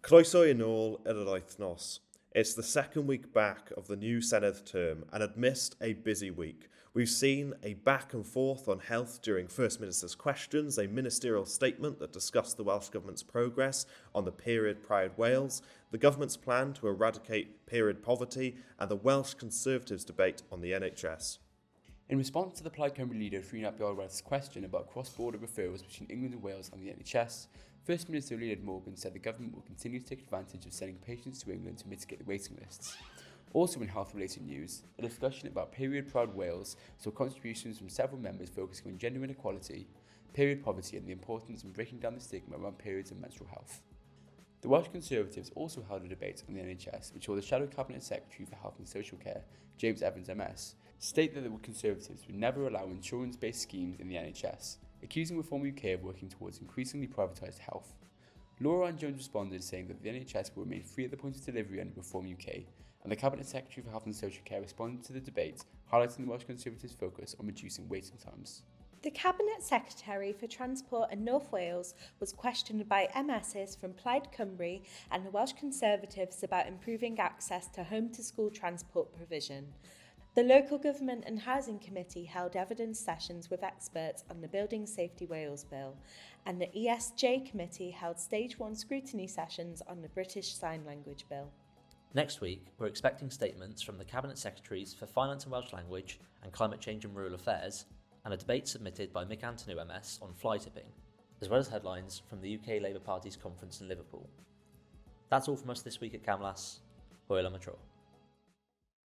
Croeso yn ôl yr Wythnos. It's the second week back of the new Senedd term and amidst a busy week. We've seen a back and forth on health during First Minister's questions, a ministerial statement that discussed the Welsh Government's progress on the period Pride Wales, the Government's plan to eradicate period poverty and the Welsh Conservatives debate on the NHS. In response to the Plaid Cymru leader Roundup's question about cross-border referrals between England and Wales and the NHS, First Minister Lyned Morgan said the government will continue to take advantage of sending patients to England to mitigate the waiting lists. Also in health-related news, a discussion about period Proud Wales saw contributions from several members focusing on gender inequality, period poverty and the importance of breaking down the stigma around periods and menstrual health. The Welsh Conservatives also held a debate on the NHS, which saw the Shadow Cabinet Secretary for Health and Social Care, James Evans MS, state that the Conservatives would never allow insurance-based schemes in the NHS, accusing Reform UK of working towards increasingly privatised health. Laura Ann Jones responded saying that the NHS will remain free at the point of delivery under Reform UK, and the Cabinet Secretary for Health and Social Care responded to the debate, highlighting the Welsh Conservatives' focus on reducing waiting times. The Cabinet Secretary for Transport in North Wales was questioned by MSs from Plaid Cymru and the Welsh Conservatives about improving access to home-to-school transport provision. The Local Government and Housing Committee held evidence sessions with experts on the Building Safety Wales Bill, and the ESJ Committee held Stage 1 scrutiny sessions on the British Sign Language Bill. Next week, we're expecting statements from the Cabinet Secretaries for Finance and Welsh Language and Climate Change and Rural Affairs, and a debate submitted by Mick Antonu MS on fly tipping, as well as headlines from the UK Labour Party's conference in Liverpool. That's all from us this week at Camlas. Hwyl am y tro.